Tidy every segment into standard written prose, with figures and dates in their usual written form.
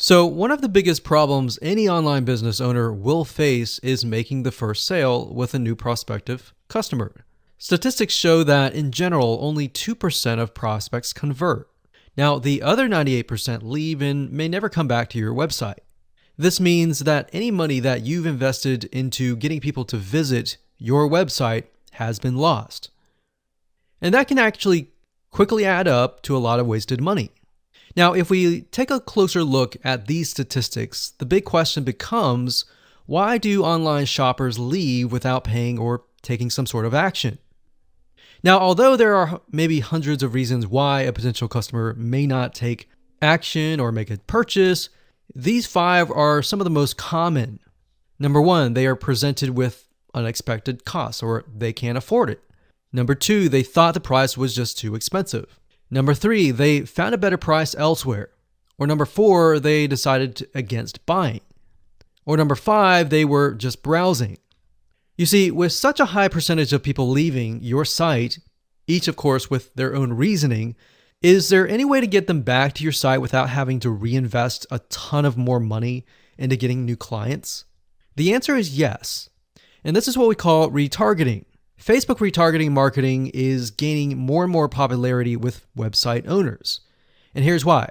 So, one of the biggest problems any online business owner will face is making the first sale with a new prospective customer. Statistics show that in general, only 2% of prospects convert. Now, the other 98% leave and may never come back to your website. This means that any money that you've invested into getting people to visit your website has been lost. And that can actually quickly add up to a lot of wasted money. Now, if we take a closer look at these statistics, the big question becomes, why do online shoppers leave without paying or taking some sort of action? Now, although there are maybe hundreds of reasons why a potential customer may not take action or make a purchase, these 5 are some of the most common. Number 1, they are presented with unexpected costs or they can't afford it. Number 2, they thought the price was just too expensive. Number 3, they found a better price elsewhere. Or number 4, they decided against buying. Or number 5, they were just browsing. You see, with such a high percentage of people leaving your site, each of course with their own reasoning, is there any way to get them back to your site without having to reinvest a ton of more money into getting new clients? The answer is yes. And this is what we call retargeting. Facebook retargeting marketing is gaining more and more popularity with website owners. And here's why.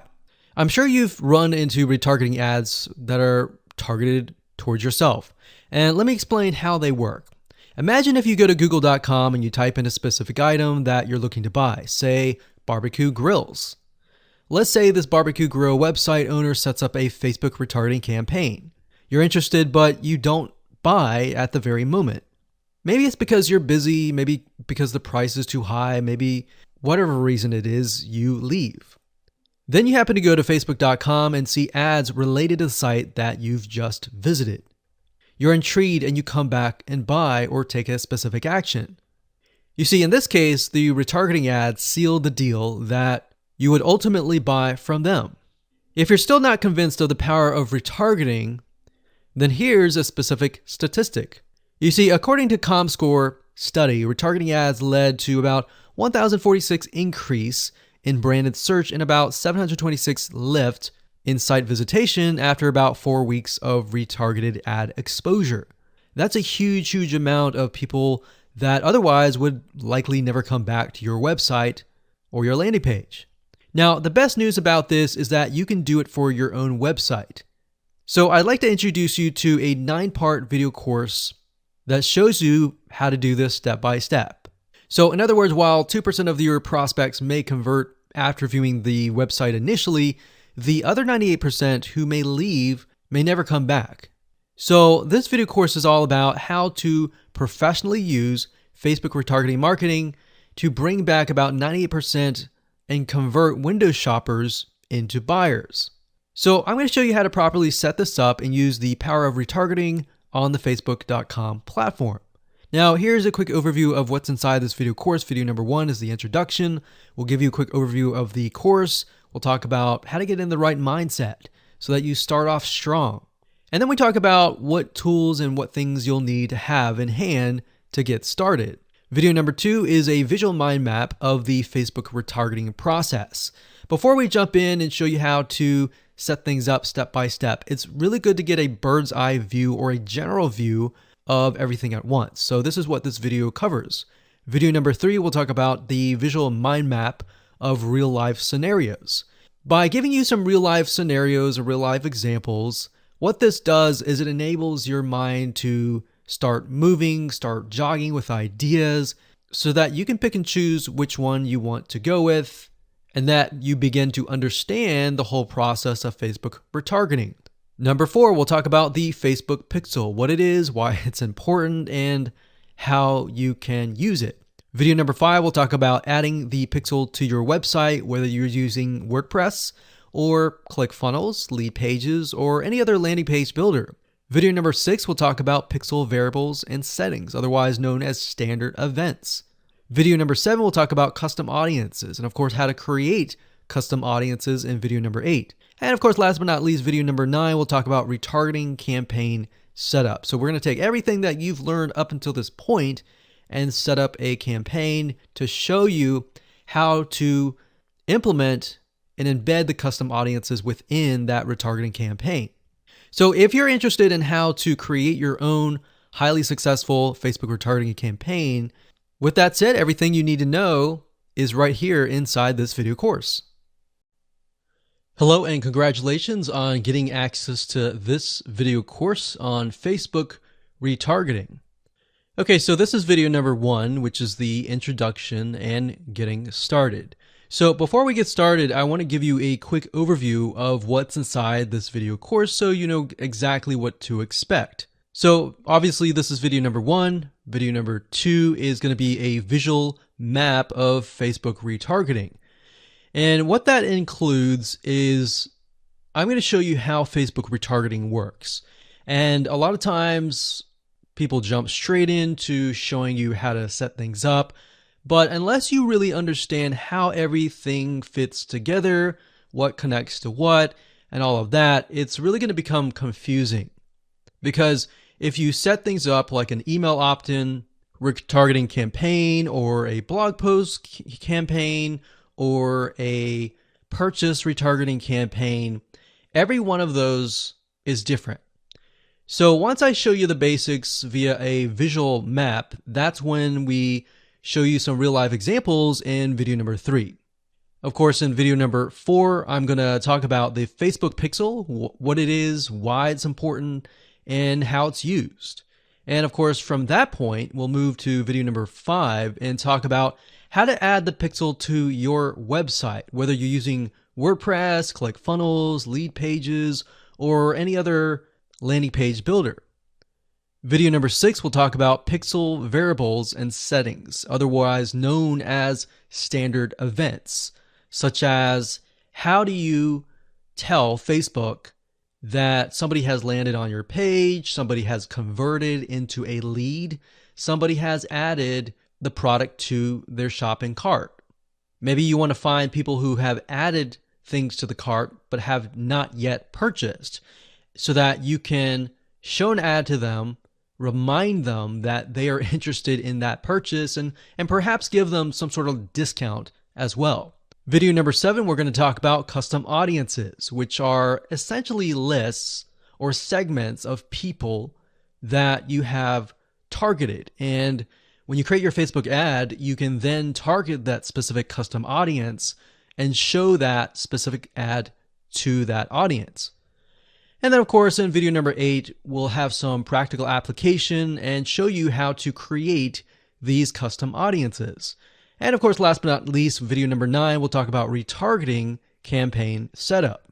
I'm sure you've run into retargeting ads that are targeted towards yourself. And let me explain how they work. Imagine if you go to google.com and you type in a specific item that you're looking to buy, say barbecue grills. Let's say this barbecue grill website owner sets up a Facebook retargeting campaign. You're interested, but you don't buy at the very moment. Maybe it's because you're busy, maybe because the price is too high, maybe whatever reason it is, you leave. Then you happen to go to facebook.com and see ads related to the site that you've just visited. You're intrigued and you come back and buy or take a specific action. You see, in this case, the retargeting ads sealed the deal that you would ultimately buy from them. If you're still not convinced of the power of retargeting, then here's a specific statistic. You see, according to ComScore study, retargeting ads led to about 1,046 increase in branded search and about 726 lift in site visitation after about 4 weeks of retargeted ad exposure. That's a huge amount of people that otherwise would likely never come back to your website or your landing page. Now, the best news about this is that you can do it for your own website. So I'd like to introduce you to a 9-part video course that shows you how to do this step by step. So in other words, while 2% of your prospects may convert after viewing the website initially, the other 98% who may leave may never come back. So this video course is all about how to professionally use Facebook retargeting marketing to bring back about 98% and convert window shoppers into buyers. So I'm going to show you how to properly set this up and use the power of retargeting on the facebook.com platform. Now, here's a quick overview of what's inside this video course. Video number 1 is the introduction. We'll give you a quick overview of the course. We'll talk about how to get in the right mindset so that you start off strong. And then we talk about what tools and what things you'll need to have in hand to get started. Video number 2 is a visual mind map of the Facebook retargeting process. Before we jump in and show you how to set things up step by step, it's really good to get a bird's eye view or a general view of everything at once. So this is what this video covers. Video number 3 will talk about the visual mind map of real life scenarios. By giving you some real life scenarios or real life examples, what this does is it enables your mind to start moving, start jogging with ideas so that you can pick and choose which one you want to go with, and that you begin to understand the whole process of Facebook retargeting. Number 4, we'll talk about the Facebook pixel, what it is, why it's important, and how you can use it. Video number 5, we'll talk about adding the pixel to your website, whether you're using WordPress or ClickFunnels, Lead Pages, or any other landing page builder. Video number 6, we'll talk about pixel variables and settings, otherwise known as standard events. Video number 7, we'll talk about custom audiences, and of course, how to create custom audiences in video number 8. And of course, last but not least, video number 9, we'll talk about retargeting campaign setup. So we're going to take everything that you've learned up until this point and set up a campaign to show you how to implement and embed the custom audiences within that retargeting campaign. So if you're interested in how to create your own highly successful Facebook retargeting campaign, with that said, everything you need to know is right here inside this video course. Hello and congratulations on getting access to this video course on Facebook retargeting. Okay, so this is video number 1, which is the introduction and getting started. So before we get started, I want to give you a quick overview of what's inside this video course so you know exactly what to expect. So obviously this is video number 1. Video number 2 is going to be a visual map of Facebook retargeting. And what that includes is I'm going to show you how Facebook retargeting works. And a lot of times people jump straight into showing you how to set things up. But unless you really understand how everything fits together, what connects to what, and all of that, it's really going to become confusing. Because if you set things up like an email opt-in retargeting campaign or a blog post campaign or a purchase retargeting campaign, every one of those is different. So once I show you the basics via a visual map, that's when we show you some real life examples in video number 3. Of course, in video number 4, I'm going to talk about the Facebook pixel, what it is, why it's important, and how it's used. And of course, from that point, we'll move to video number 5 and talk about how to add the pixel to your website, whether you're using WordPress, ClickFunnels, Lead Pages, or any other landing page builder. Video number 6 will talk about pixel variables and settings, otherwise known as standard events, such as how do you tell Facebook that somebody has landed on your page, somebody has converted into a lead, somebody has added the product to their shopping cart. Maybe you want to find people who have added things to the cart but have not yet purchased so that you can show an ad to them, remind them that they are interested in that purchase, and perhaps give them some sort of discount as well. Video number 7, we're going to talk about custom audiences, which are essentially lists or segments of people that you have targeted. And when you create your Facebook ad, you can then target that specific custom audience and show that specific ad to that audience. And then of course, in video number 8, we'll have some practical application and show you how to create these custom audiences. And of course, last but not least, video number 9, we'll talk about retargeting campaign setup.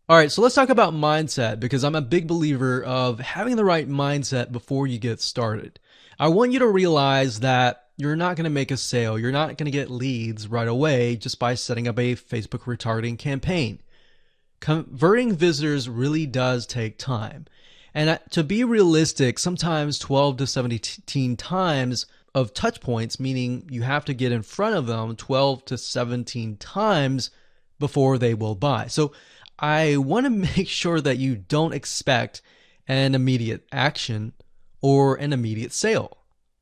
All right, so let's talk about mindset, because I'm a big believer of having the right mindset before you get started. I want you to realize that you're not going to make a sale. You're not going to get leads right away just by setting up a Facebook retargeting campaign. Converting visitors really does take time. And to be realistic, sometimes 12 to 17 times of touch points, meaning you have to get in front of them 12 to 17 times before they will buy. So I want to make sure that you don't expect an immediate action or an immediate sale.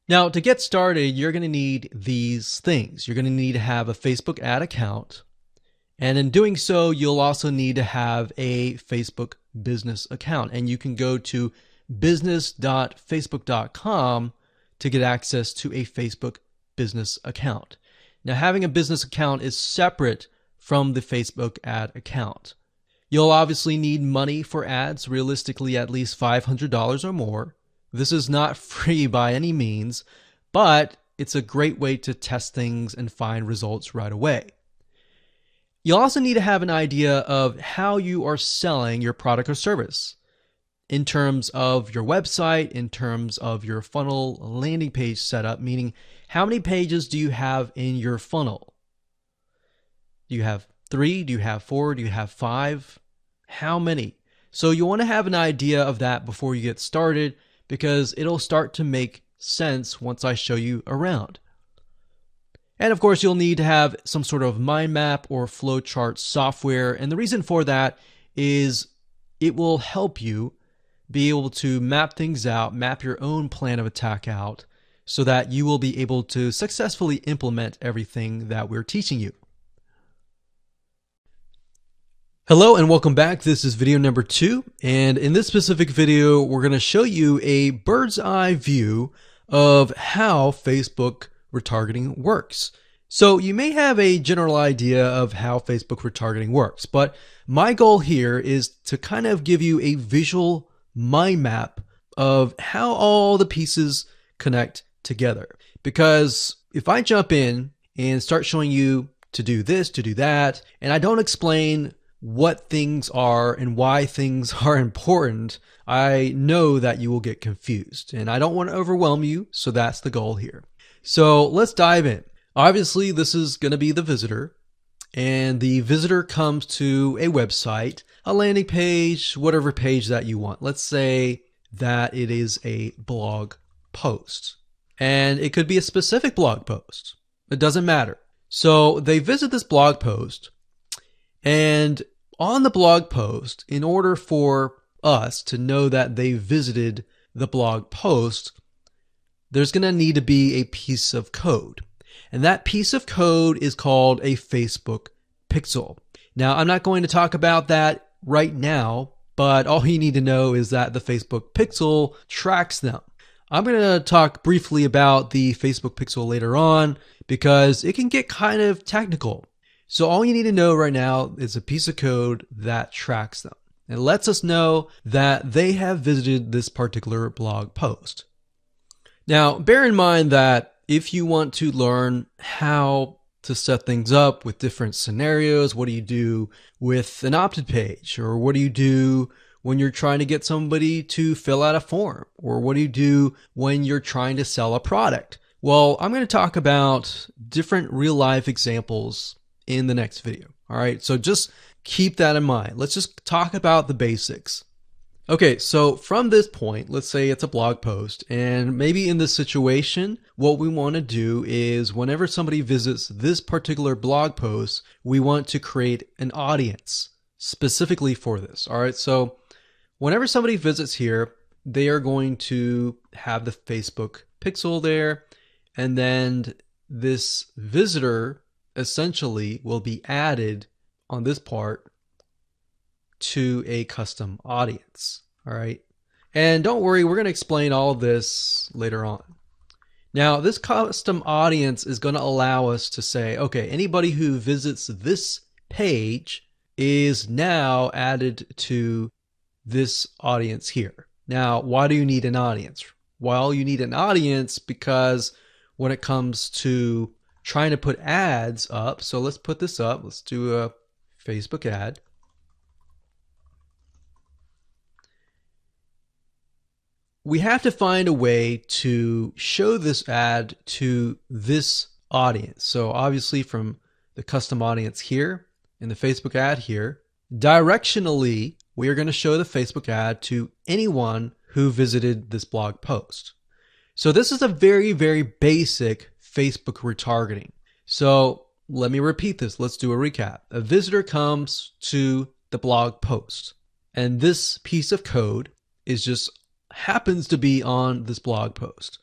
Now, to get started, you're going to need these things. You're going to need to have a Facebook ad account. And in doing so, you'll also need to have a Facebook business account. And you can go to business.facebook.com to get access to a Facebook business account. Now, having a business account is separate from the Facebook ad account. You'll obviously need money for ads, realistically at least $500 or more. This is not free by any means, but it's a great way to test things and find results right away. You'll also need to have an idea of how you are selling your product or service in terms of your website, in terms of your funnel landing page setup, meaning how many pages do you have in your funnel? Do you have 3? Do you have 4? Do you have 5? How many? So you want to have an idea of that before you get started, because it'll start to make sense once I show you around. And of course, you'll need to have some sort of mind map or flowchart software. And the reason for that is it will help you be able to map things out, map your own plan of attack out, so that you will be able to successfully implement everything that we're teaching you. Hello and welcome back. This is video number 2, and in this specific video we're going to show you a bird's eye view of how Facebook retargeting works. So you may have a general idea of how Facebook retargeting works, but my goal here is to kind of give you a visual mind map of how all the pieces connect together. Because if I jump in and start showing you to do this, to do that, and I don't explain what things are and why things are important, I know that you will get confused, and I don't want to overwhelm you, so that's the goal here. So let's dive in. Obviously, this is going to be the visitor, and the visitor comes to a website, a landing page, whatever page that you want. Let's say that it is a blog post, and it could be a specific blog post. It doesn't matter. So they visit this blog post, and on the blog post, in order for us to know that they visited the blog post, there's going to need to be a piece of code. And that piece of code is called a Facebook pixel. Now, I'm not going to talk about that right now, but all you need to know is that the Facebook pixel tracks them. I'm going to talk briefly about the Facebook pixel later on because it can get kind of technical. So all you need to know right now is a piece of code that tracks them. It lets us know that they have visited this particular blog post. Now, bear in mind that if you want to learn how to set things up with different scenarios, what do you do with an opt-in page? Or what do you do when you're trying to get somebody to fill out a form? Or what do you do when you're trying to sell a product? Well, I'm going to talk about different real-life examples in the next video. All right, so just keep that in mind. Let's just talk about the basics. Okay, so from this point, let's say it's a blog post, and maybe in this situation, what we want to do is whenever somebody visits this particular blog post, we want to create an audience specifically for this. All right, so whenever somebody visits here, they are going to have the Facebook pixel there, and then this visitor essentially will be added on this part to a custom audience. All right. And don't worry, we're going to explain all of this later on. Now, this custom audience is going to allow us to say, okay, anybody who visits this page is now added to this audience here. Now, why do you need an audience? Well, you need an audience because when it comes to trying to put ads up, so let's put this up. Let's do a Facebook ad. We have to find a way to show this ad to this audience. So obviously from the custom audience here in the Facebook ad here, directionally, we are going to show the Facebook ad to anyone who visited this blog post. So this is a very, very basic Facebook retargeting. So let me repeat this. Let's do a recap. A visitor comes to the blog post, and this piece of code is just happens to be on this blog post,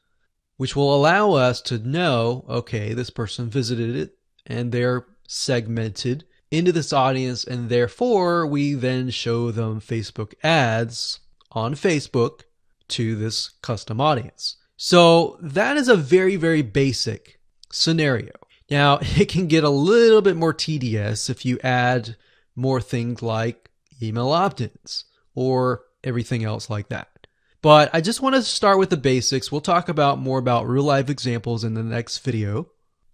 which will allow us to know, okay, this person visited it and they're segmented into this audience, and therefore we then show them Facebook ads on Facebook to this custom audience. So that is a very, very basic scenario. Now, it can get a little bit more tedious if you add more things like email opt-ins or everything else like that. But I just want to start with the basics. We'll talk about more about real life examples in the next video.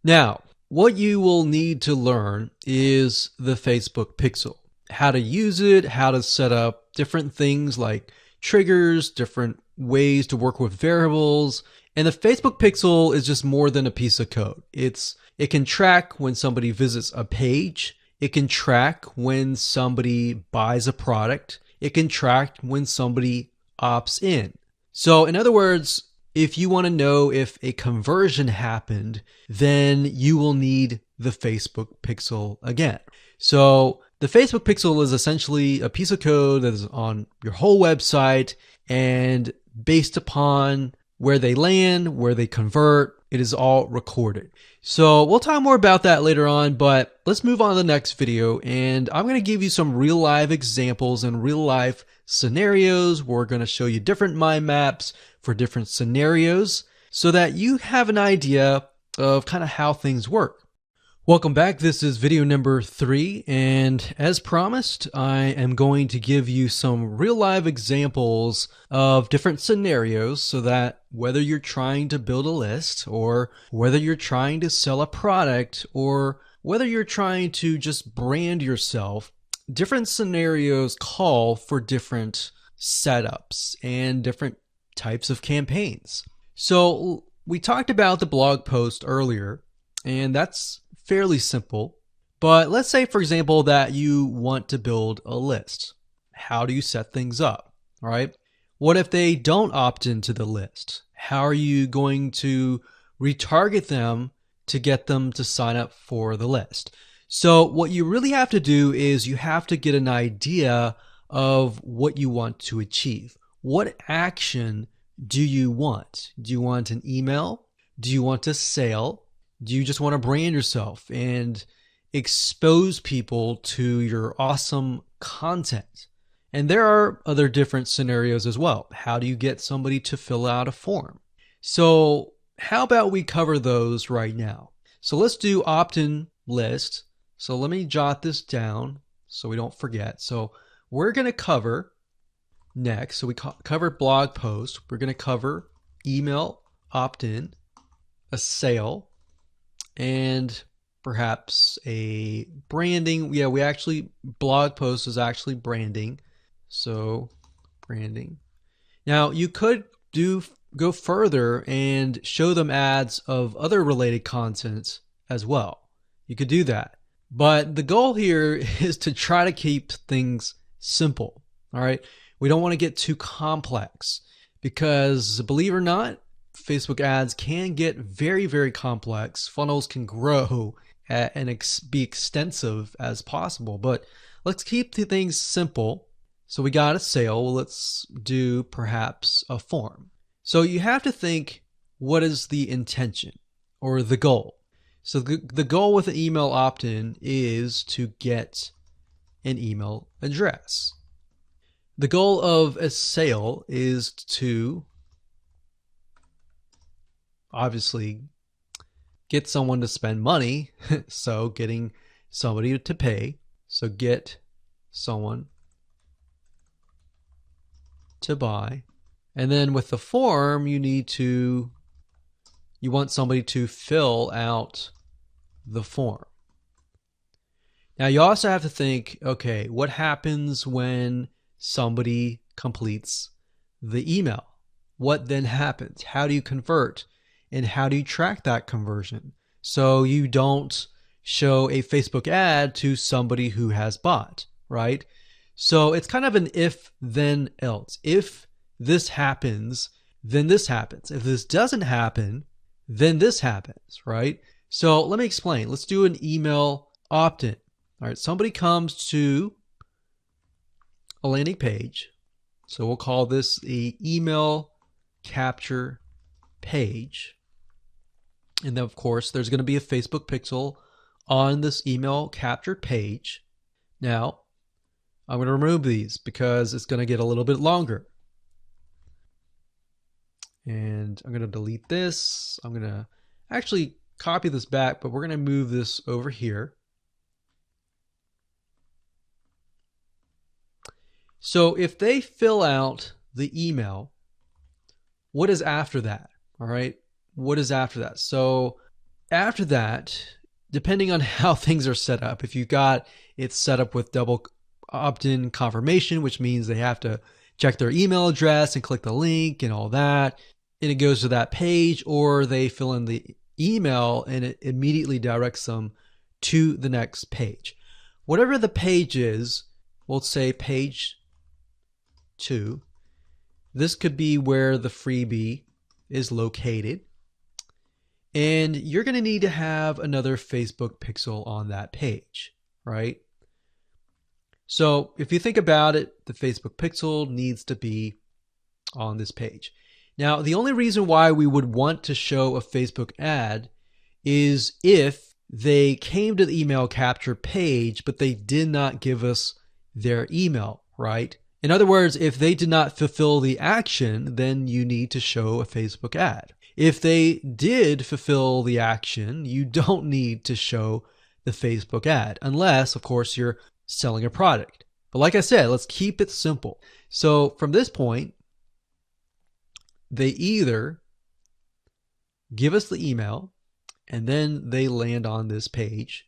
Now, what you will need to learn is the Facebook pixel, how to use it, how to set up different things like triggers, different ways to work with variables. And the Facebook pixel is just more than a piece of code. It can track when somebody visits a page. It can track when somebody buys a product. It can track when somebody opts in. So in other words, if you want to know if a conversion happened, then you will need the Facebook pixel again. So the Facebook pixel is essentially a piece of code that is on your whole website, and based upon where they land, where they convert, It is all recorded. So we'll talk more about that later on, but let's move on to the next video. And I'm going to give you some real life examples and real life scenarios. We're going to show you different mind maps for different scenarios so that you have an idea of kind of how things work. Welcome back. This is video number 3, and as promised, I am going to give you some real life examples of different scenarios so that whether you're trying to build a list or whether you're trying to sell a product or whether you're trying to just brand yourself, different scenarios call for different setups and different types of campaigns. So we talked about the blog post earlier, and that's fairly simple. But let's say, for example, that you want to build a list. How do you set things up? All right. What if they don't opt into the list? How are you going to retarget them to get them to sign up for the list? So what you really have to do is you have to get an idea of what you want to achieve. What action do you want? Do you want an email? Do you want a sale? Do you just want to brand yourself and expose people to your awesome content? And there are other different scenarios as well. How do you get somebody to fill out a form? So how about we cover those right now? So let's do opt-in list. So let me jot this down so we don't forget. So we're going to cover next. So we covered blog post. We're going to cover email opt-in, a sale, and perhaps a branding. Yeah, we actually, blog post is actually branding. So branding. Now you could go further and show them ads of other related content as well. You could do that. But the goal here is to try to keep things simple. All right. We don't want to get too complex because, believe it or not, Facebook ads can get very, very complex. Funnels can grow and be extensive as possible, but let's keep the things simple. So we got a sale. Well, let's do perhaps a form. So you have to think, what is the intention or the goal? So the goal with an email opt-in is to get an email address. The goal of a sale is to obviously get someone to spend money. So getting somebody to pay. So get someone to buy. And then with the form, you want somebody to fill out the form. Now you also have to think, okay, what happens when somebody completes the email? What then happens? How do you convert? And how do you track that conversion so you don't show a Facebook ad to somebody who has bought, right? So it's kind of an if, then, else. If this happens, then this happens. If this doesn't happen, then this happens, right? So let me explain. Let's do an email opt-in. All right, somebody comes to a landing page. So we'll call this the email capture page. And then, of course, there's going to be a Facebook pixel on this email captured page. Now, I'm going to remove these because it's going to get a little bit longer. And I'm going to delete this. I'm going to actually copy this back, but we're going to move this over here. So if they fill out the email, what is after that? All right. What is after that? So after that, depending on how things are set up, if you've got it set up with double opt-in confirmation, which means they have to check their email address and click the link and all that, and it goes to that page, or they fill in the email and it immediately directs them to the next page. Whatever the page is, we'll say page 2. This could be where the freebie is located. And you're going to need to have another Facebook pixel on that page, right? So if you think about it, the Facebook pixel needs to be on this page. Now, the only reason why we would want to show a Facebook ad is if they came to the email capture page, but they did not give us their email, right? In other words, if they did not fulfill the action, then you need to show a Facebook ad. If they did fulfill the action, you don't need to show the Facebook ad, unless, of course, you're selling a product. But like I said, let's keep it simple. So from this point, they either give us the email and then they land on this page.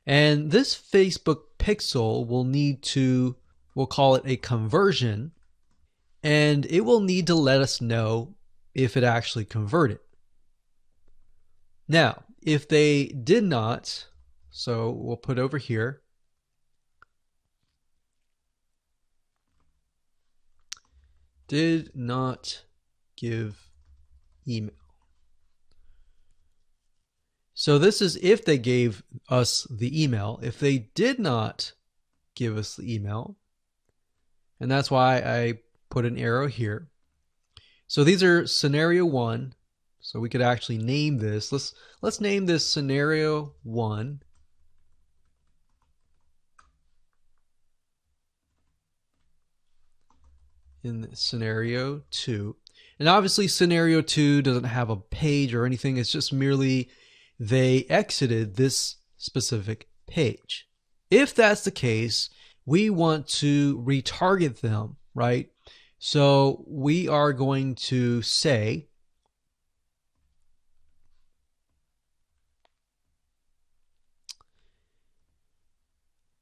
And this Facebook pixel will need to, we'll call it a conversion, and it will need to let us know if it actually converted. Now, if they did not, so we'll put over here, did not give email. So this is if they gave us the email. If they did not give us the email, and that's why I put an arrow here. So these are scenario 1. So we could actually name this. Let's name this scenario 1. In scenario 2. And obviously scenario 2 doesn't have a page or anything. It's just merely they exited this specific page. If that's the case, we want to retarget them, right? So we are going to say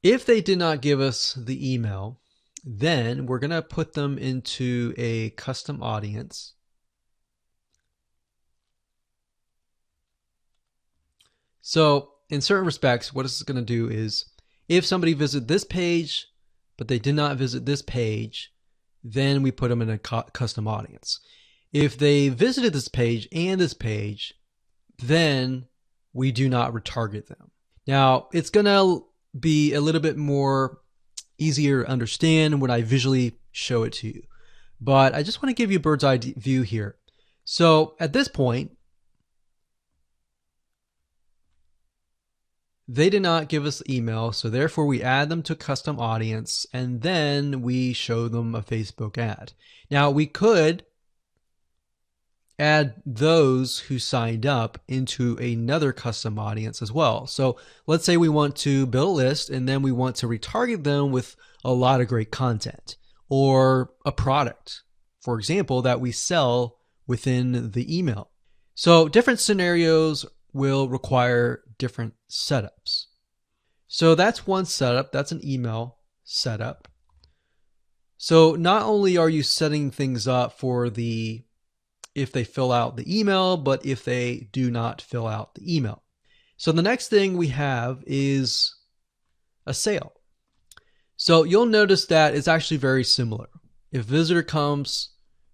if they did not give us the email, then we're going to put them into a custom audience. So in certain respects, what this is going to do is if somebody visited this page, but they did not visit this page, then we put them in a custom audience. If they visited this page and this page, then we do not retarget them. Now, it's going to be a little bit more easier to understand when I visually show it to you. But I just want to give you a bird's eye view here. So at this point, they did not give us the email, so therefore we add them to custom audience, and then we show them a Facebook ad. Now, we could add those who signed up into another custom audience as well. So let's say we want to build a list, and then we want to retarget them with a lot of great content or a product, for example, that we sell within the email. So different scenarios will require different setups. So that's one setup. That's an email setup. So not only are you setting things up for the if they fill out the email, but if they do not fill out the email. So the next thing we have is a sale. So you'll notice that it's actually very similar. If a visitor comes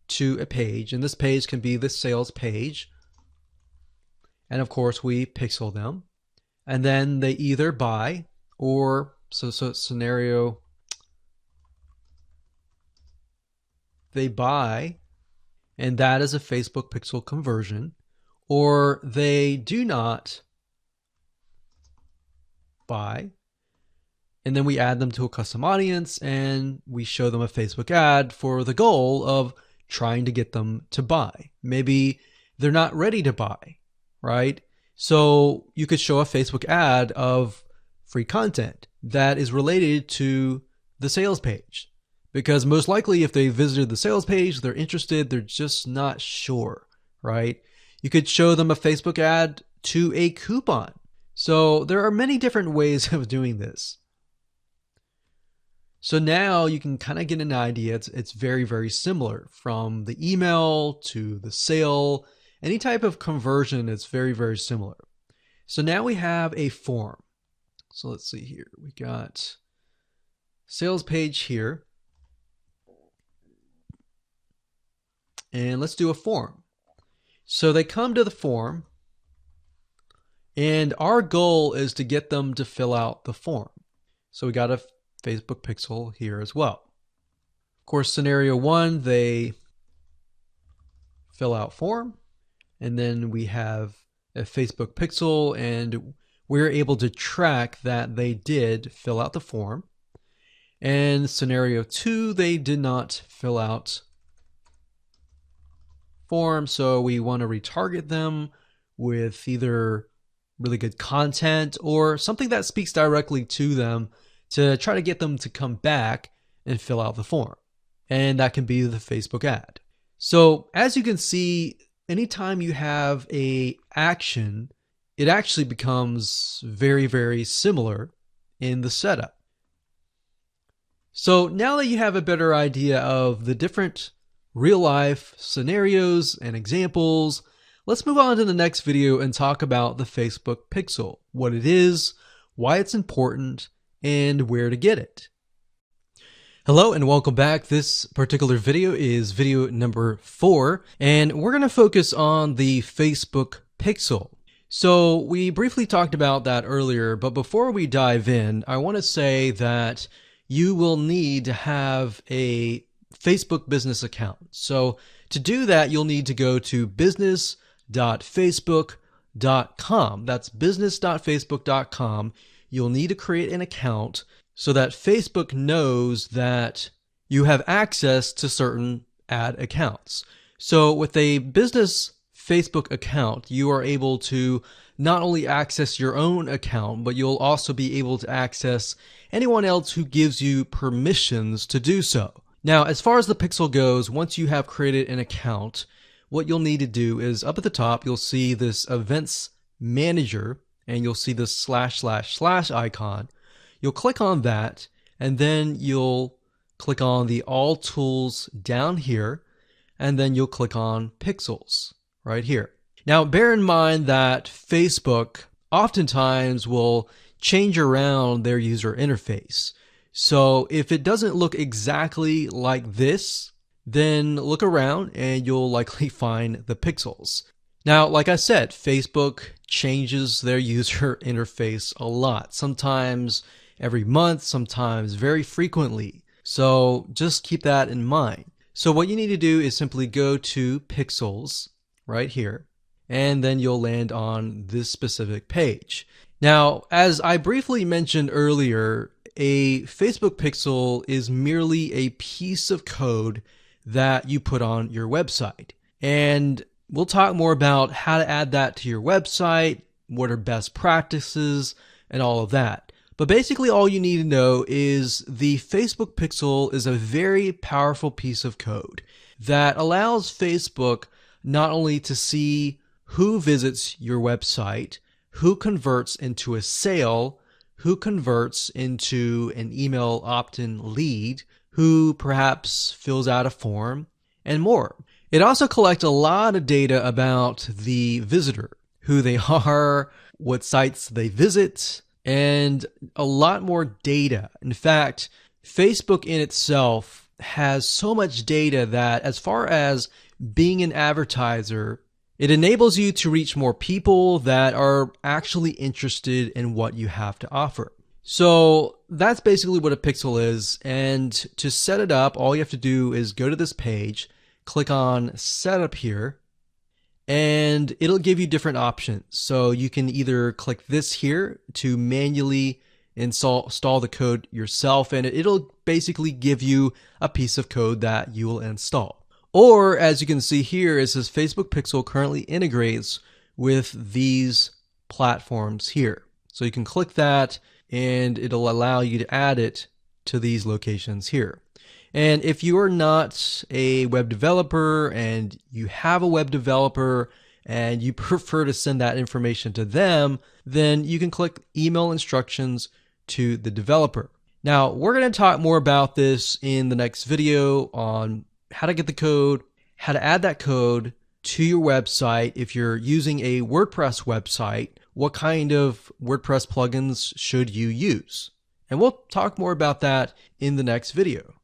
to a page, and this page can be the sales page, and of course we pixel them, and then they either buy or, so scenario, they buy, and that is a Facebook pixel conversion, or they do not buy, and then we add them to a custom audience and we show them a Facebook ad for the goal of trying to get them to buy. Maybe they're not ready to buy, right? So you could show a Facebook ad of free content that is related to the sales page. Because most likely if they visited the sales page, they're interested, they're just not sure, right? You could show them a Facebook ad to a coupon. So there are many different ways of doing this. So now you can kind of get an idea. It's very, very similar from the email to the sale. Any type of conversion is very, very similar. So now we have a form. So let's see here. We got sales page here. And let's do a form. So they come to the form, and our goal is to get them to fill out the form. So we got a Facebook pixel here as well. Of course, scenario 1, they fill out form. And then we have a Facebook pixel, and we're able to track that they did fill out the form. And scenario 2, they did not fill out form, so we want to retarget them with either really good content or something that speaks directly to them to try to get them to come back and fill out the form. And that can be the Facebook ad. So as you can see, anytime you have a action, it actually becomes very, very similar in the setup. So now that you have a better idea of the different real life scenarios and examples, let's move on to the next video and talk about the Facebook pixel, what it is, why it's important, and where to get it. Hello and welcome back. This particular video is video number 4, and we're going to focus on the Facebook pixel. So we briefly talked about that earlier, but before we dive in, I want to say that you will need to have a Facebook business account. So to do that, you'll need to go to business.facebook.com. That's business.facebook.com. You'll need to create an account so that Facebook knows that you have access to certain ad accounts. So with a business Facebook account, you are able to not only access your own account, but you'll also be able to access anyone else who gives you permissions to do so. Now, as far as the pixel goes, once you have created an account, what you'll need to do is up at the top, you'll see this events manager, and you'll see this / icon. You'll click on that, and then you'll click on the all tools down here, and then you'll click on pixels right here. Now, bear in mind that Facebook oftentimes will change around their user interface. So if it doesn't look exactly like this, then look around and you'll likely find the pixels. Now, like I said, Facebook changes their user interface a lot, sometimes every month, sometimes very frequently. So just keep that in mind. So what you need to do is simply go to pixels right here, and then you'll land on this specific page. Now, as I briefly mentioned earlier, a Facebook pixel is merely a piece of code that you put on your website. And we'll talk more about how to add that to your website, what are best practices, and all of that. But basically all you need to know is the Facebook pixel is a very powerful piece of code that allows Facebook not only to see who visits your website, who converts into a sale, who converts into an email opt-in lead, who perhaps fills out a form, and more. It also collects a lot of data about the visitor, who they are, what sites they visit, and a lot more data. In fact, Facebook in itself has so much data that as far as being an advertiser, it enables you to reach more people that are actually interested in what you have to offer. So that's basically what a pixel is. And to set it up, all you have to do is go to this page, click on Setup here, and it'll give you different options. So you can either click this here to manually install the code yourself, and it'll basically give you a piece of code that you will install. Or as you can see here, it says Facebook Pixel currently integrates with these platforms here. So you can click that and it'll allow you to add it to these locations here. And if you are not a web developer and you have a web developer and you prefer to send that information to them, then you can click email instructions to the developer. Now, we're going to talk more about this in the next video on how to get the code, how to add that code to your website. If you're using a WordPress website, what kind of WordPress plugins should you use? And we'll talk more about that in the next video.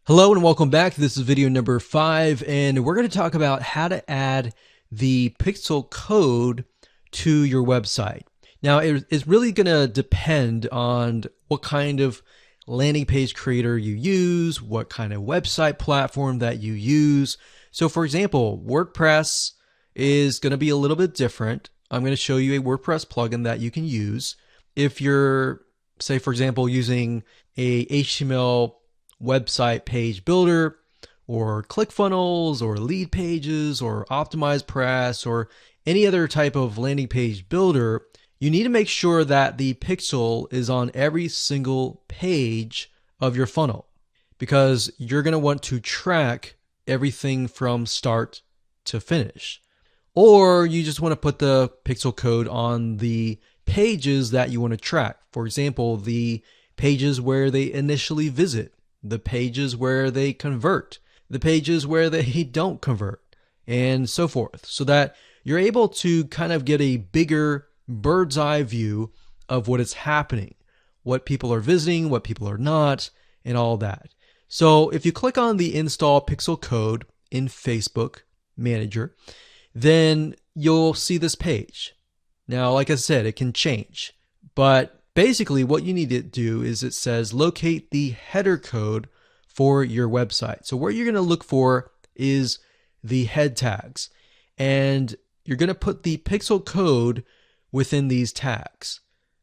Hello and welcome back. This is video number 5, and we're going to talk about how to add the pixel code to your website. Now, it's really going to depend on what kind of landing page creator you use, what kind of website platform that you use. So for example, WordPress is going to be a little bit different. I'm going to show you a WordPress plugin that you can use if you're, say, for example, using a HTML website page builder or ClickFunnels or lead pages or OptimizePress or any other type of landing page builder. You need to make sure that the pixel is on every single page of your funnel, because you're going to want to track everything from start to finish. Or you just want to put the pixel code on the pages that you want to track. For example, the pages where they initially visit, the pages where they convert, the pages where they don't convert, and so forth, so that you're able to kind of get a bigger bird's eye view of what is happening, what people are visiting, what people are not, and all that. So if you click on the install pixel code in Facebook Manager, then you'll see this page. Now, like I said, it can change, but basically what you need to do is it says locate the header code for your website. So what you're going to look for is the head tags, and you're going to put the pixel code within these tags.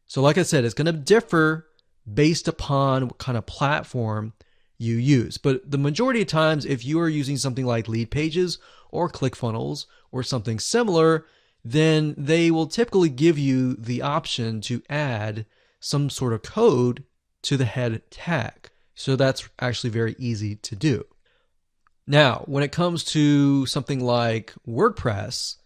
So like I said, it's going to differ based upon what kind of platform you use. But the majority of times, if you are using something like lead pages or ClickFunnels or something similar, then they will typically give you the option to add some sort of code to the head tag. So that's actually very easy to do. Now, when it comes to something like WordPress,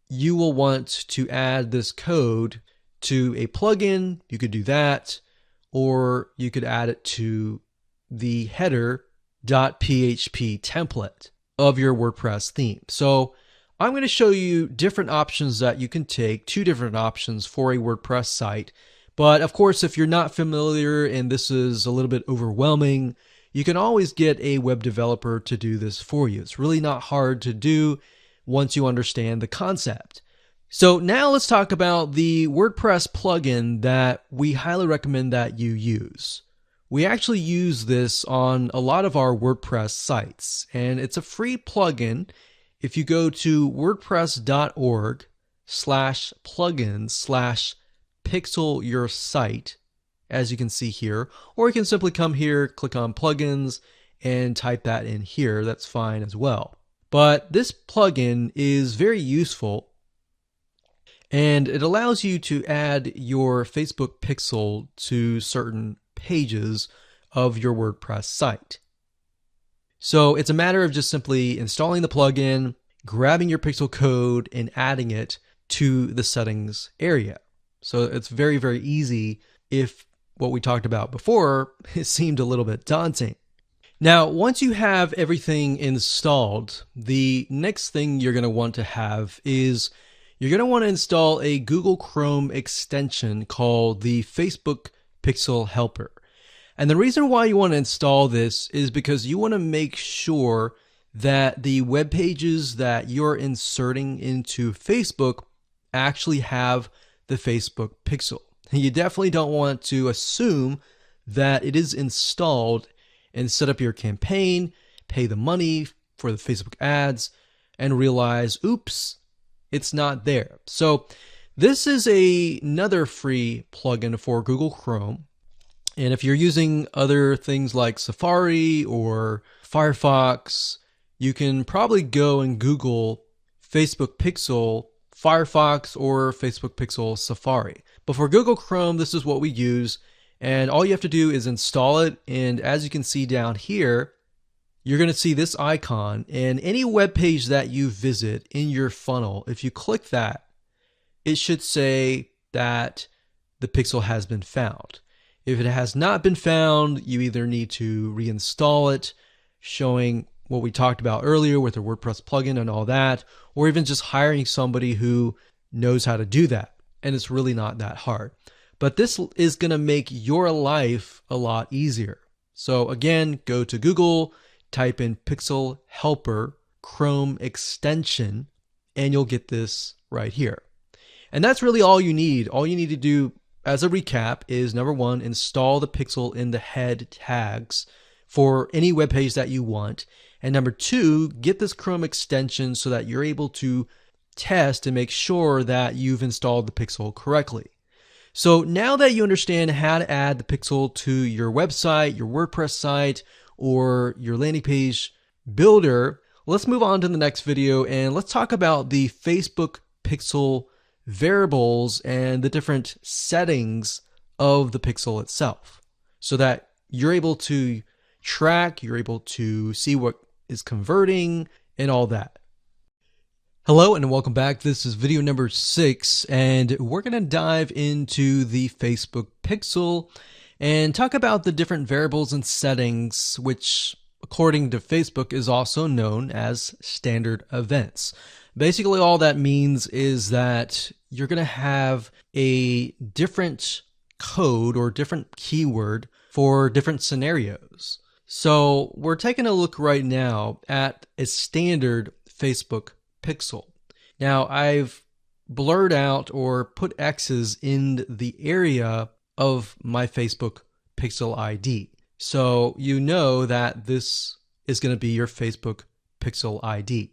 you will want to add this code to a plugin. You could do that, or you could add it to the header.php template of your WordPress theme. So I'm going to show you different options that you can take, 2 different options for a WordPress site. But of course, if you're not familiar and this is a little bit overwhelming, you can always get a web developer to do this for you. It's really not hard to do once you understand the concept. So now let's talk about the WordPress plugin that we highly recommend that you use. We actually use this on a lot of our WordPress sites, and it's a free plugin. If you go to wordpress.org/plugins/pixel your site, as you can see here, or you can simply come here, click on plugins, and type that in here. That's fine as well. But this plugin is very useful, and it allows you to add your Facebook pixel to certain pages of your WordPress site. So it's a matter of just simply installing the plugin, grabbing your pixel code, and adding it to the settings area. So it's very, very easy if what we talked about before it seemed a little bit daunting. Now, once you have everything installed, the next thing you're going to want to have is you're going to want to install a Google Chrome extension called the Facebook Pixel Helper. And the reason why you want to install this is because you want to make sure that the web pages that you're inserting into Facebook actually have the Facebook pixel. You definitely don't want to assume that it is installed and set up your campaign, pay the money for the Facebook ads, and realize, oops, it's not there. So this is another free plugin for Google Chrome. And if you're using other things like Safari or Firefox, you can probably go and Google Facebook Pixel Firefox or Facebook Pixel Safari. But for Google Chrome, this is what we use. And all you have to do is install it. And as you can see down here, you're going to see this icon. And any web page that you visit in your funnel, if you click that, it should say that the pixel has been found. If it has not been found, you either need to reinstall it, showing what we talked about earlier with the WordPress plugin and all that, or even just hiring somebody who knows how to do that. And it's really not that hard. But this is going to make your life a lot easier. So again, go to Google, type in Pixel Helper Chrome extension, and you'll get this right here. And that's really all you need. All you need to do as a recap is, number one, install the pixel in the head tags for any web page that you want. And number two, get this Chrome extension so that you're able to test and make sure that you've installed the pixel correctly. So now that you understand how to add the pixel to your website, your WordPress site, or your landing page builder, let's move on to the next video and let's talk about the Facebook pixel variables and the different settings of the pixel itself so that you're able to track, you're able to see what is converting and all that. Hello and welcome back. This is video number 6 and we're going to dive into the Facebook pixel and talk about the different variables and settings, which according to Facebook is also known as standard events. Basically all that means is that you're going to have a different code or different keyword for different scenarios. So we're taking a look right now at a standard Facebook pixel. Now I've blurred out or put X's in the area of my Facebook pixel ID. So you know that this is going to be your Facebook pixel ID.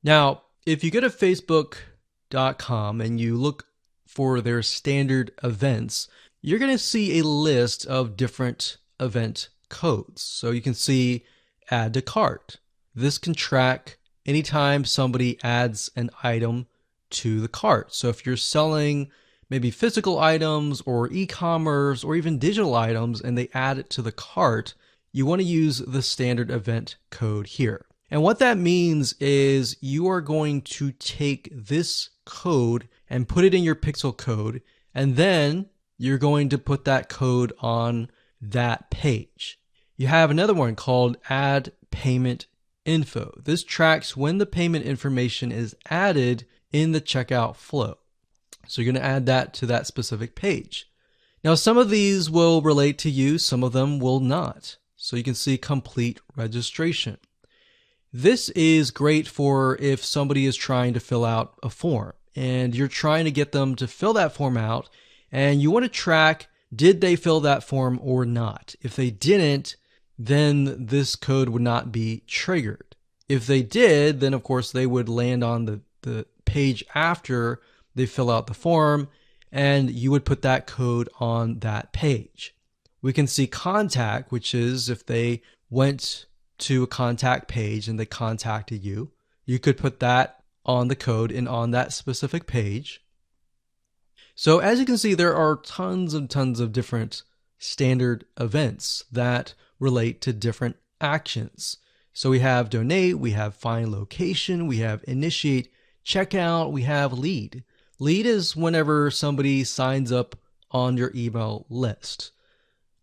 Now, if you go to facebook.com and you look for their standard events, you're going to see a list of different event codes. So you can see add to cart. This can track anytime somebody adds an item to the cart. So if you're selling maybe physical items or e-commerce or even digital items and they add it to the cart, you want to use the standard event code here. And what that means is you are going to take this code and put it in your pixel code, and then you're going to put that code on that page. You have another one called add payment info. This tracks when the payment information is added in the checkout flow. So you're going to add that to that specific page. Now, some of these will relate to you, some of them will not. So you can see complete registration. This is great for if somebody is trying to fill out a form and you're trying to get them to fill that form out and you want to track, did they fill that form or not? If they didn't, then this code would not be triggered. If they did, then of course they would land on the page after they fill out the form and you would put that code on that page. We can see contact, which is if they went to a contact page and they contacted you, you could put that on the code and on that specific page. So as you can see, there are tons and tons of different standard events that relate to different actions. So we have donate, we have find location, we have initiate checkout, we have lead. Lead is whenever somebody signs up on your email list.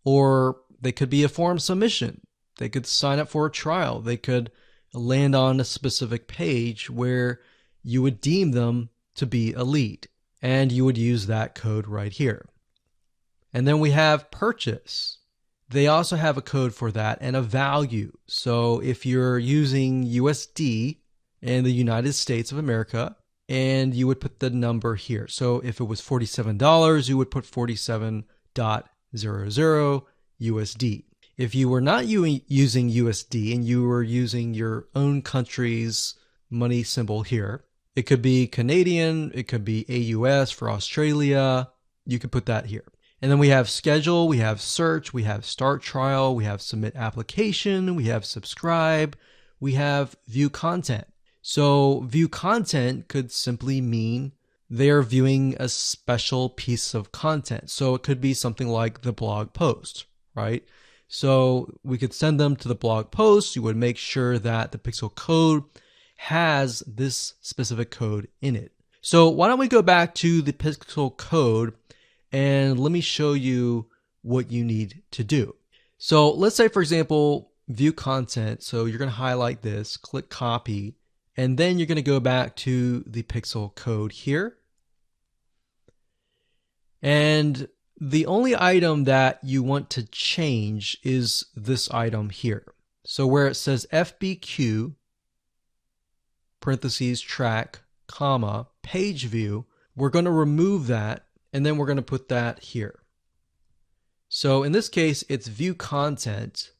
Or they could be a form submission. They could sign up for a trial. They could land on a specific page where you would deem them to be a lead. And you would use that code right here. And then we have purchase. They also have a code for that and a value. So if you're using USD in the United States of America, and you would put the number here. So if it was $47, you would put 47.00 USD. If you were not using USD and you were using your own country's money symbol here, it could be Canadian, it could be AUS for Australia, you could put that here. And then we have schedule, we have search, we have start trial, we have submit application, we have subscribe, we have view content. So view content could simply mean they're viewing a special piece of content. So it could be something like the blog post, right? So we could send them to the blog post. You would make sure that the pixel code has this specific code in it. So why don't we go back to the pixel code and let me show you what you need to do. So let's say, for example, view content. So you're going to highlight this, click copy, and then you're going to go back to the pixel code here. And the only item that you want to change is this item here. So where it says FBQ, parentheses, track, comma, page view, we're going to remove that and then we're going to put that here. So in this case, it's view content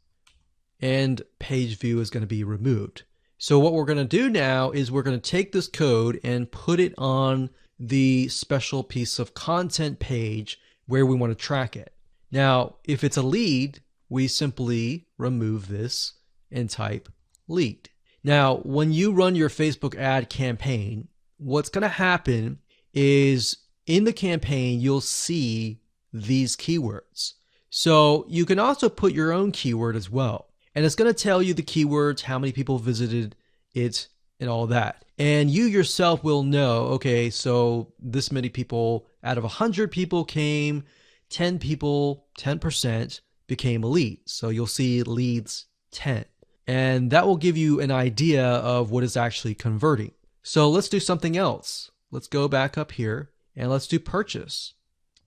and page view is going to be removed. So what we're going to do now is we're going to take this code and put it on the special piece of content page where we want to track it. Now, if it's a lead, we simply remove this and type lead. Now, when you run your Facebook ad campaign, what's going to happen is in the campaign, you'll see these keywords. So you can also put your own keyword as well. And it's going to tell you the keywords, how many people visited it, and all that. And you yourself will know, okay, so this many people out of 100 people came, 10 people, 10% became a lead. So you'll see leads 10. And that will give you an idea of what is actually converting. So let's do something else. Let's go back up here and let's do purchase.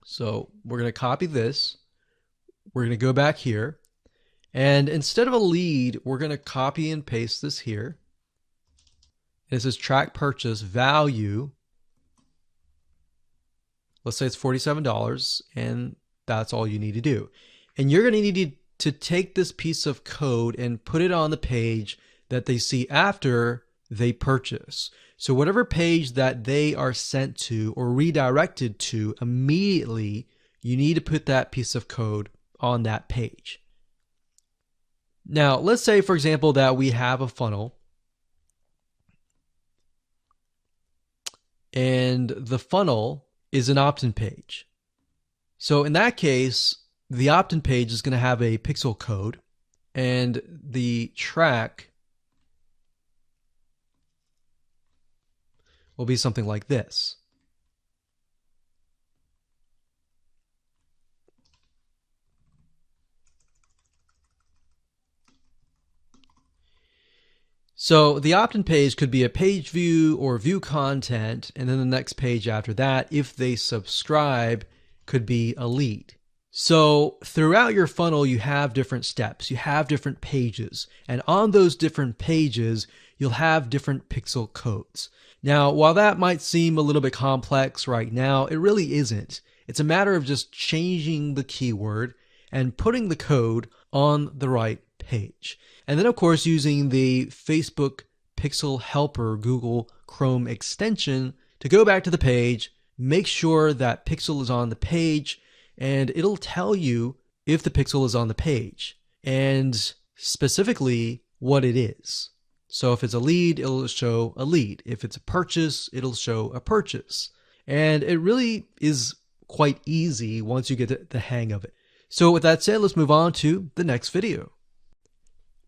So we're going to copy this. We're going to go back here. And instead of a lead, we're going to copy and paste this here. It says track purchase value. Let's say it's $47, and that's all you need to do. And you're going to need to take this piece of code and put it on the page that they see after they purchase. So whatever page that they are sent to or redirected to immediately, you need to put that piece of code on that page. Now, let's say, for example, that we have a funnel and the funnel is an opt-in page. So in that case, the opt-in page is going to have a pixel code and the track will be something like this. So the opt-in page could be a page view or view content, and then the next page after that, if they subscribe, could be a lead. So throughout your funnel, you have different steps, you have different pages, and on those different pages, you'll have different pixel codes. Now, while that might seem a little bit complex right now, it really isn't. It's a matter of just changing the keyword and putting the code on the right page. And then, of course, using the Facebook Pixel Helper Google Chrome extension to go back to the page, make sure that pixel is on the page, and it'll tell you if the pixel is on the page and specifically what it is. So if it's a lead, it'll show a lead. If it's a purchase, it'll show a purchase. And it really is quite easy once you get the hang of it. So with that said, let's move on to the next video.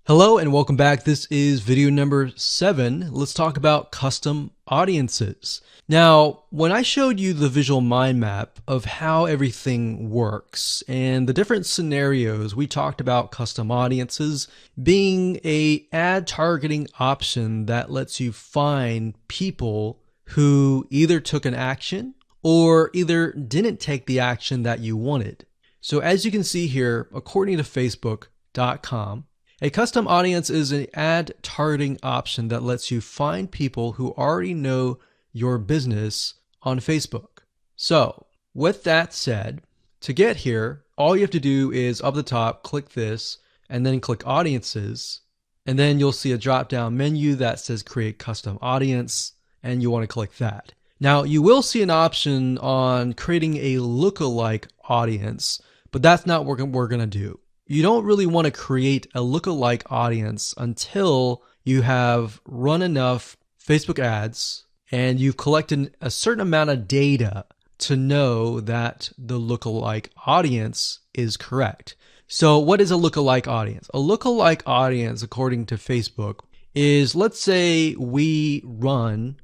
Hello and welcome back. This is video number 7. Let's talk about custom audiences. Now, when I showed you the visual mind map of how everything works and the different scenarios, we talked about custom audiences being an ad targeting option that lets you find people who either took an action or either didn't take the action that you wanted. So as you can see here, according to Facebook.com, a custom audience is an ad targeting option that lets you find people who already know your business on Facebook. So with that said, to get here, all you have to do is up the top, click this, and then click audiences. And then you'll see a drop-down menu that says create custom audience, and you want to click that. Now you will see an option on creating a lookalike audience, but that's not what we're going to do. You don't really want to create a lookalike audience until you have run enough Facebook ads and you've collected a certain amount of data to know that the lookalike audience is correct. So what is a lookalike audience? A lookalike audience, according to Facebook, is, let's say we run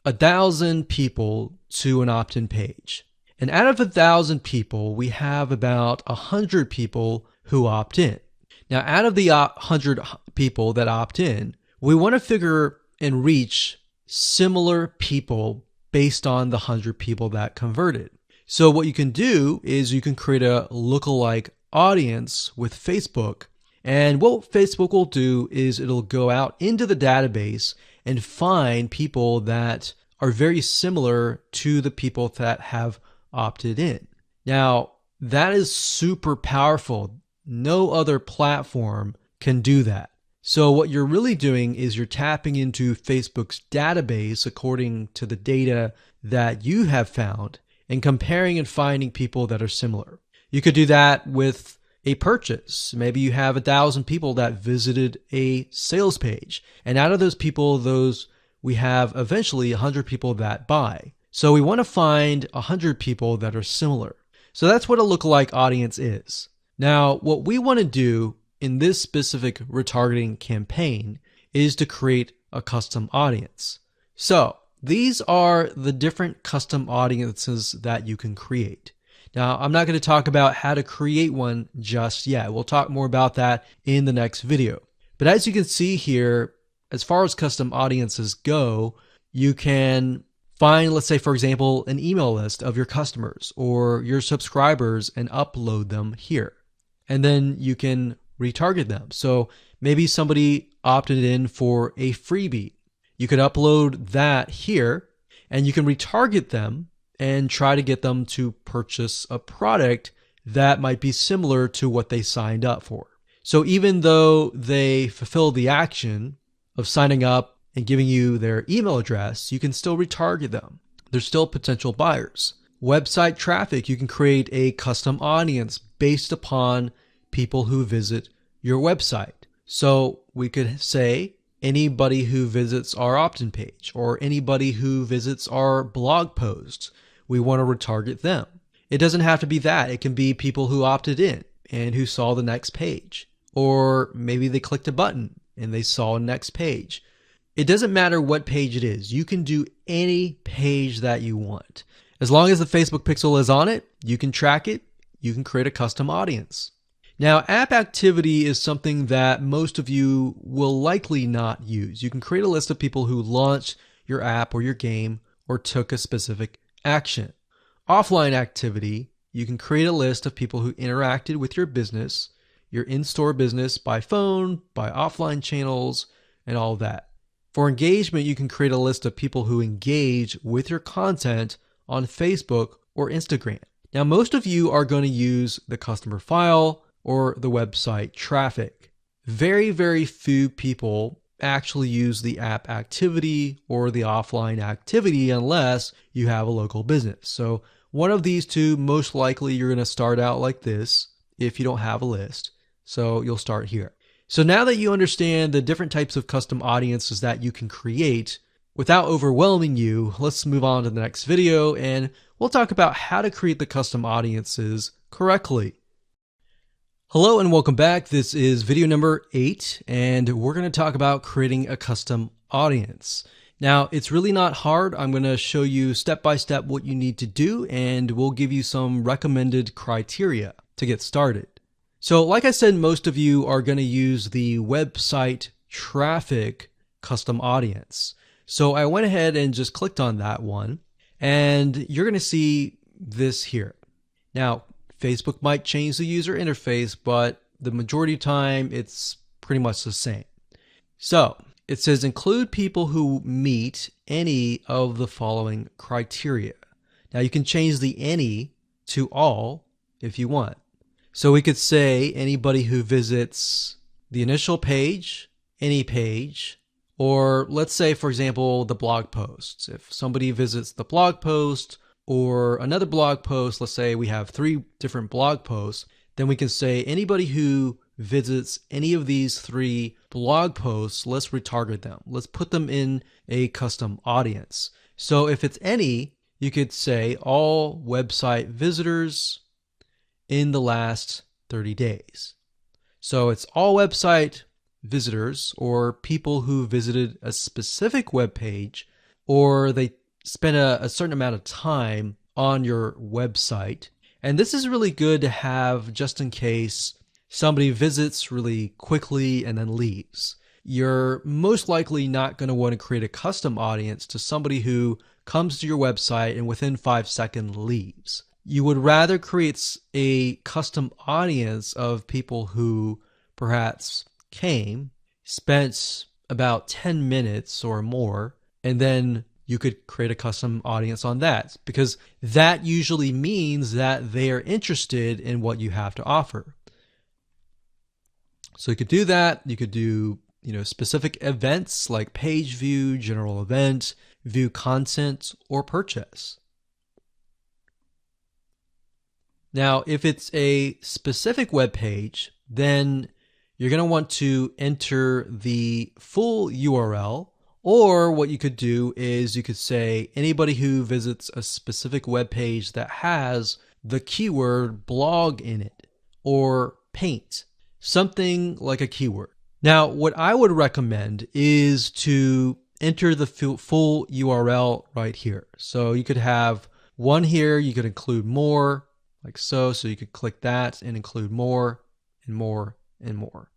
1,000 people to an opt-in page. And out of 1,000 people, we have about 100 people who opt in. Now, out of the 100 people that opt in, we want to figure and reach similar people based on the 100 people that converted. So what you can do is you can create a lookalike audience with Facebook. And what Facebook will do is it'll go out into the database and find people that are very similar to the people that have opted in. Now, that is super powerful. No other platform can do that. So what you're really doing is you're tapping into Facebook's database according to the data that you have found and comparing and finding people that are similar. You could do that with a purchase. Maybe you have 1,000 people that visited a sales page, and out of those people, we have eventually 100 people that buy. So we want to find 100 people that are similar. So that's what a lookalike audience is. Now, what we want to do in this specific retargeting campaign is to create a custom audience. So these are the different custom audiences that you can create. Now, I'm not going to talk about how to create one just yet. We'll talk more about that in the next video. But as you can see here, as far as custom audiences go, you can find, let's say, for example, an email list of your customers or your subscribers and upload them here. And then you can retarget them. So maybe somebody opted in for a freebie. You could upload that here and you can retarget them and try to get them to purchase a product that might be similar to what they signed up for. So even though they fulfill the action of signing up and giving you their email address, you can still retarget them. They're still potential buyers. Website traffic, you can create a custom audience based upon people who visit your website. So we could say anybody who visits our opt-in page or anybody who visits our blog posts, we want to retarget them. It doesn't have to be that. It can be people who opted in and who saw the next page. Or maybe they clicked a button and they saw a next page. It doesn't matter what page it is. You can do any page that you want. As long as the Facebook pixel is on it, you can track it, you can create a custom audience. Now, app activity is something that most of you will likely not use. You can create a list of people who launched your app or your game or took a specific action. Offline activity, you can create a list of people who interacted with your business, your in-store business by phone, by offline channels, and all that. For engagement, you can create a list of people who engage with your content on Facebook or Instagram. Now, most of you are going to use the customer file or the website traffic. Very, very few people actually use the app activity or the offline activity unless you have a local business. So one of these two, most likely you're going to start out like this if you don't have a list. So you'll start here. So now that you understand the different types of custom audiences that you can create, without overwhelming you, let's move on to the next video and we'll talk about how to create the custom audiences correctly. Hello and welcome back. This is video number 8 and we're going to talk about creating a custom audience. Now, it's really not hard. I'm going to show you step by step what you need to do and we'll give you some recommended criteria to get started. So like I said, most of you are going to use the website traffic custom audience. So I went ahead and just clicked on that one and you're going to see this here. Now, Facebook might change the user interface, but the majority of the time it's pretty much the same. So it says include people who meet any of the following criteria. Now you can change the any to all if you want. So we could say anybody who visits the initial page, any page, or let's say, for example, the blog posts. If somebody visits the blog post or another blog post, let's say we have 3 different blog posts, then we can say anybody who visits any of these 3 blog posts, let's retarget them. Let's put them in a custom audience. So if it's any, you could say all website visitors in the last 30 days. So it's all website visitors or people who visited a specific web page or they spent a certain amount of time on your website. And this is really good to have just in case somebody visits really quickly and then leaves. You're most likely not going to want to create a custom audience to somebody who comes to your website and within 5 seconds leaves. You would rather create a custom audience of people who perhaps came, spent about 10 minutes or more, and then you could create a custom audience on that because that usually means that they are interested in what you have to offer. So you could do that. You could do, specific events like page view, general event, view content, or purchase. Now, if it's a specific web page, then you're going to want to enter the full URL, or what you could do is you could say anybody who visits a specific web page that has the keyword blog in it or paint, something like a keyword. Now, what I would recommend is to enter the full URL right here. So you could have one here, you could include more, like so. So you could click that and include more and more and more.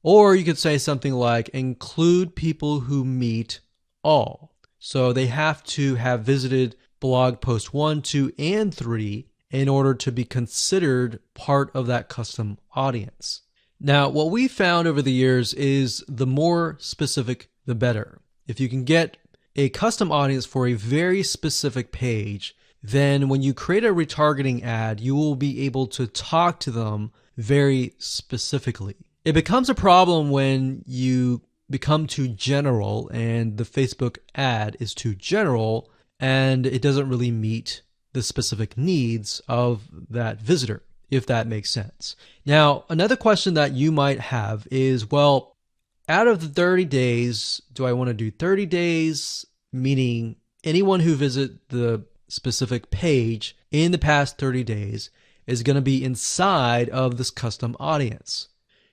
Or you could say something like include people who meet all. So they have to have visited blog post 1, 2, and 3 in order to be considered part of that custom audience. Now, what we found over the years is the more specific, the better. If you can get a custom audience for a very specific page, then when you create a retargeting ad, you will be able to talk to them very specifically. It becomes a problem when you become too general and the Facebook ad is too general and it doesn't really meet the specific needs of that visitor, if that makes sense. Now, another question that you might have is, well, out of the 30 days, do I want to do 30 days, meaning anyone who visits the specific page in the past 30 days is going to be inside of this custom audience?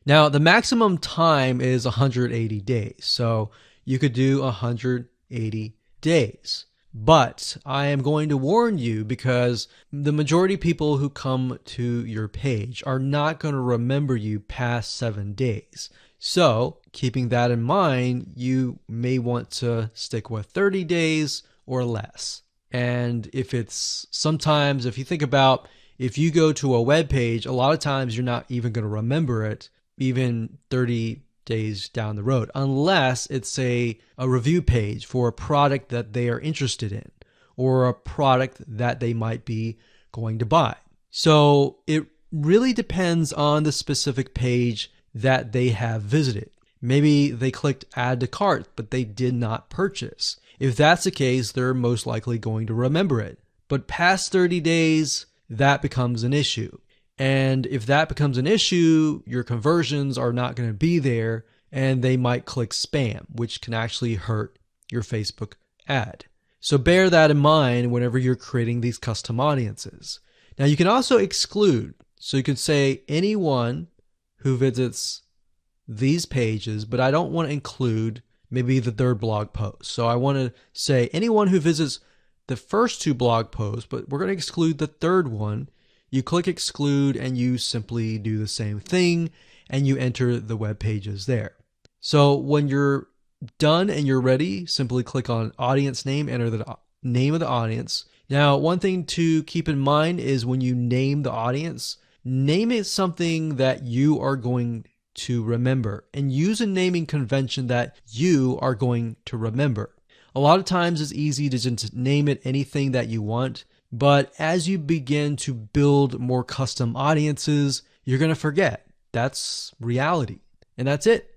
Now, the maximum time is 180 days, so you could do 180 days. But I am going to warn you because the majority of people who come to your page are not going to remember you past 7 days. So, keeping that in mind, you may want to stick with 30 days or less. And if you think about, if you go to a web page, a lot of times you're not even going to remember it even 30 days down the road, unless it's a review page for a product that they are interested in or a product that they might be going to buy. So it really depends on the specific page that they have visited. Maybe they clicked add to cart, but they did not purchase. If that's the case, they're most likely going to remember it. But past 30 days, that becomes an issue. And if that becomes an issue, your conversions are not going to be there and they might click spam, which can actually hurt your Facebook ad. So bear that in mind whenever you're creating these custom audiences. Now you can also exclude. So you could say anyone who visits these pages, but I don't want to include maybe the third blog post. So I want to say anyone who visits the first 2 blog posts, but we're going to exclude the third one. You click exclude and you simply do the same thing and you enter the web pages there. So when you're done and you're ready, simply click on audience name, enter the name of the audience. Now, one thing to keep in mind is when you name the audience, name it something that you are going to remember and use a naming convention that you are going to remember. A lot of times it's easy to just name it anything that you want. But as you begin to build more custom audiences, you're going to forget. That's reality. And that's it.